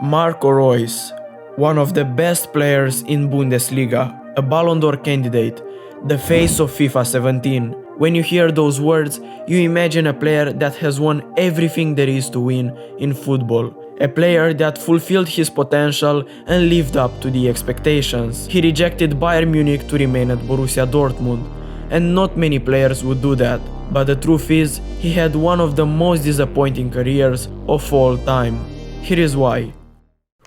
Marco Reus, one of the best players in Bundesliga, a Ballon d'Or candidate, the face of FIFA 17. When you hear those words, you imagine a player that has won everything there is to win in football. A player that fulfilled his potential and lived up to the expectations. He rejected Bayern Munich to remain at Borussia Dortmund, and not many players would do that. But the truth is, he had one of the most disappointing careers of all time. Here is why.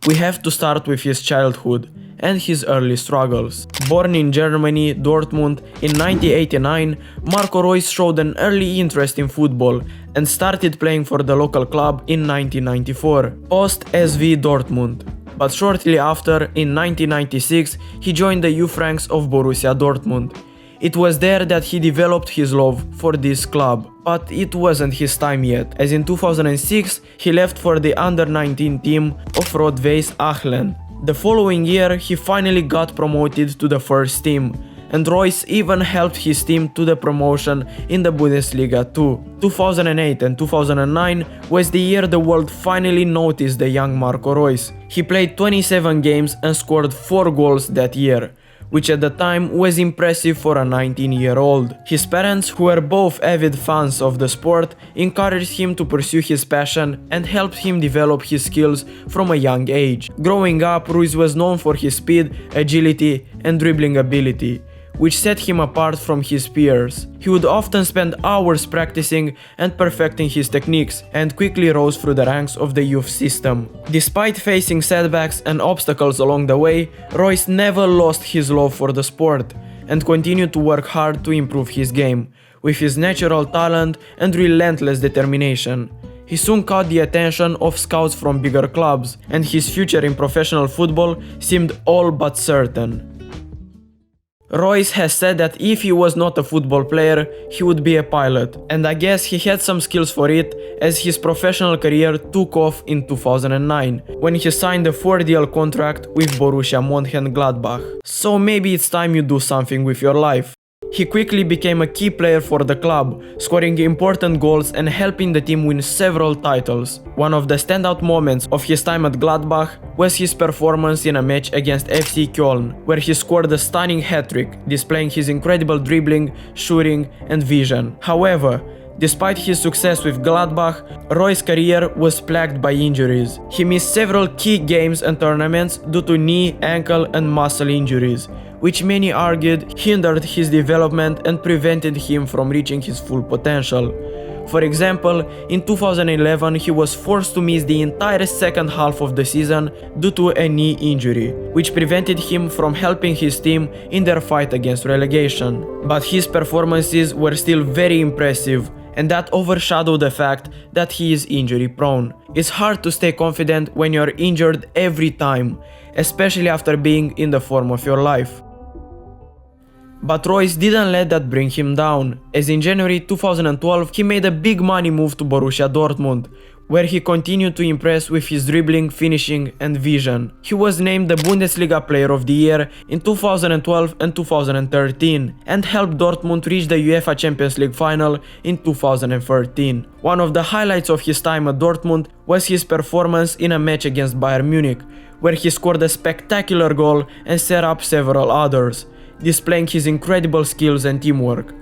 We have to start with his childhood and his early struggles. Born in Germany, Dortmund, in 1989, Marco Reus showed an early interest in football and started playing for the local club in 1994, post SV Dortmund. But shortly after, in 1996, he joined the youth ranks of Borussia Dortmund. It was there that he developed his love for this club, but it wasn't his time yet, as in 2006 he left for the under-19 team of Rot-Weiss Aachen. The following year he finally got promoted to the first team, and Reus even helped his team to the promotion in the Bundesliga too. 2008 and 2009 was the year the world finally noticed the young Marco Reus. He played 27 games and scored 4 goals that year, which at the time was impressive for a 19-year-old. His parents, who were both avid fans of the sport, encouraged him to pursue his passion and helped him develop his skills from a young age. Growing up, Reus was known for his speed, agility, and dribbling ability, which set him apart from his peers. He would often spend hours practicing and perfecting his techniques, and quickly rose through the ranks of the youth system. Despite facing setbacks and obstacles along the way, Reus never lost his love for the sport, and continued to work hard to improve his game, with his natural talent and relentless determination. He soon caught the attention of scouts from bigger clubs, and his future in professional football seemed all but certain. Reus has said that if he was not a football player, he would be a pilot, and I guess he had some skills for it, as his professional career took off in 2009, when he signed a 4-year contract with Borussia Mönchengladbach. So maybe it's time you do something with your life. He quickly became a key player for the club, scoring important goals and helping the team win several titles. One of the standout moments of his time at Gladbach was his performance in a match against FC Köln, where he scored a stunning hat-trick, displaying his incredible dribbling, shooting, and vision. However, despite his success with Gladbach, Reus' career was plagued by injuries. He missed several key games and tournaments due to knee, ankle, and muscle injuries, which many argued hindered his development and prevented him from reaching his full potential. For example, in 2011 he was forced to miss the entire second half of the season due to a knee injury, which prevented him from helping his team in their fight against relegation. But his performances were still very impressive, and that overshadowed the fact that he is injury prone. It's hard to stay confident when you're injured every time, especially after being in the form of your life. But Reus didn't let that bring him down, as in January 2012 he made a big money move to Borussia Dortmund, where he continued to impress with his dribbling, finishing, and vision. He was named the Bundesliga Player of the Year in 2012 and 2013, and helped Dortmund reach the UEFA Champions League final in 2013. One of the highlights of his time at Dortmund was his performance in a match against Bayern Munich, where he scored a spectacular goal and set up several others, displaying his incredible skills and teamwork.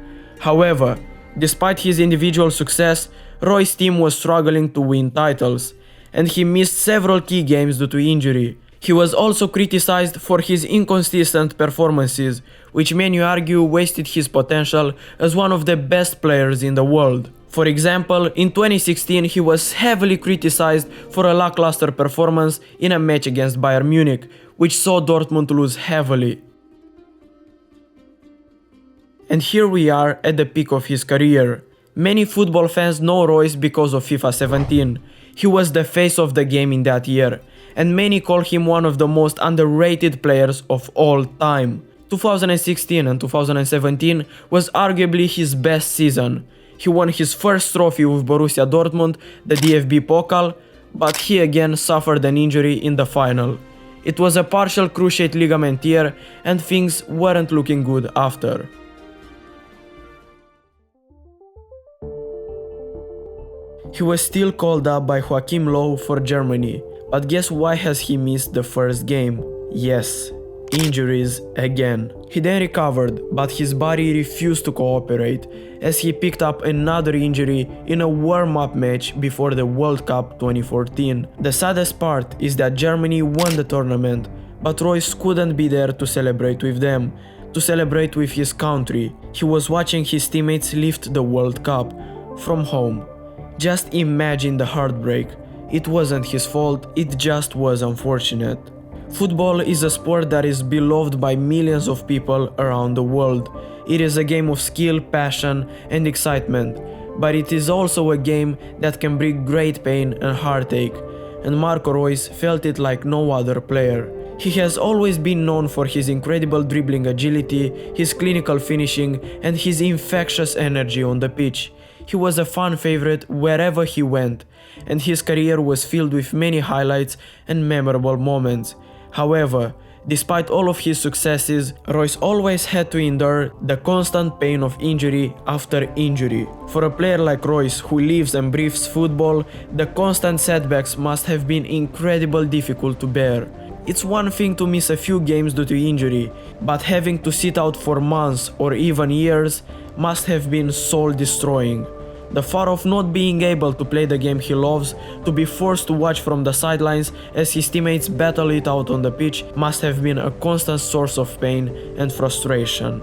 However, despite his individual success, Reus' team was struggling to win titles, and he missed several key games due to injury. He was also criticized for his inconsistent performances, which many argue wasted his potential as one of the best players in the world. For example, in 2016 he was heavily criticized for a lackluster performance in a match against Bayern Munich, which saw Dortmund lose heavily. And here we are at the peak of his career. Many football fans know Reus because of FIFA 17. He was the face of the game in that year, and many call him one of the most underrated players of all time. 2016 and 2017 was arguably his best season. He won his first trophy with Borussia Dortmund, the DFB Pokal, but he again suffered an injury in the final. It was a partial cruciate ligament tear, and things weren't looking good after. He was still called up by Joachim Löw for Germany, But guess why has he missed the first game? Yes, injuries again. He then recovered, but his body refused to cooperate as he picked up another injury in a warm-up match before the World Cup 2014. The saddest part is that Germany won the tournament, but Royce couldn't be there to celebrate with them, to celebrate with his country. He was watching his teammates lift the World Cup from home. Just imagine the heartbreak. It wasn't his fault, it just was unfortunate. Football is a sport that is beloved by millions of people around the world. It is a game of skill, passion, and excitement, but it is also a game that can bring great pain and heartache, and Marco Reus felt it like no other player. He has always been known for his incredible dribbling agility, his clinical finishing, and his infectious energy on the pitch. He was a fan favorite wherever he went, and his career was filled with many highlights and memorable moments. However, despite all of his successes, Royce always had to endure the constant pain of injury after injury. For a player like Royce, who lives and breathes football, the constant setbacks must have been incredibly difficult to bear. It's one thing to miss a few games due to injury, but having to sit out for months or even years must have been soul-destroying. The thought of not being able to play the game he loves, to be forced to watch from the sidelines as his teammates battle it out on the pitch, must have been a constant source of pain and frustration.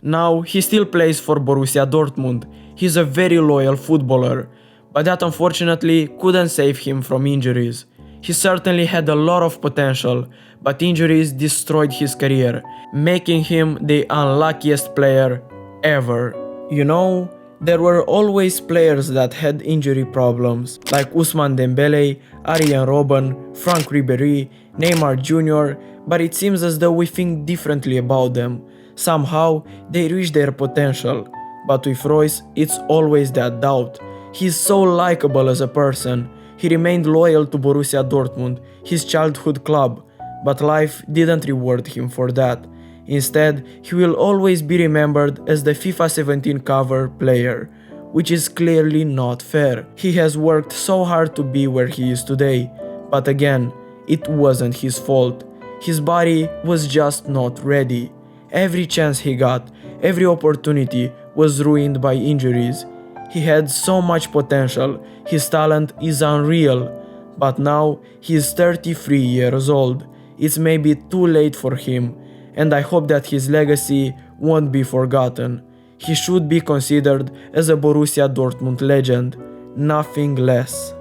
Now, he still plays for Borussia Dortmund. He's a very loyal footballer, but that unfortunately couldn't save him from injuries. He certainly had a lot of potential, but injuries destroyed his career, making him the unluckiest player ever. You know, there were always players that had injury problems, like Ousmane Dembele, Arjen Robben, Frank Ribéry, Neymar Jr., but it seems as though we think differently about them. Somehow, they reach their potential, but with Royce, it's always that doubt. He's so likable as a person. He remained loyal to Borussia Dortmund, his childhood club, but life didn't reward him for that. Instead, he will always be remembered as the FIFA 17 cover player, which is clearly not fair. He has worked so hard to be where he is today, but again, it wasn't his fault. His body was just not ready. Every chance he got, every opportunity was ruined by injuries. He had so much potential, his talent is unreal, but now he is 33 years old. It's maybe too late for him, and I hope that his legacy won't be forgotten. He should be considered as a Borussia Dortmund legend, nothing less.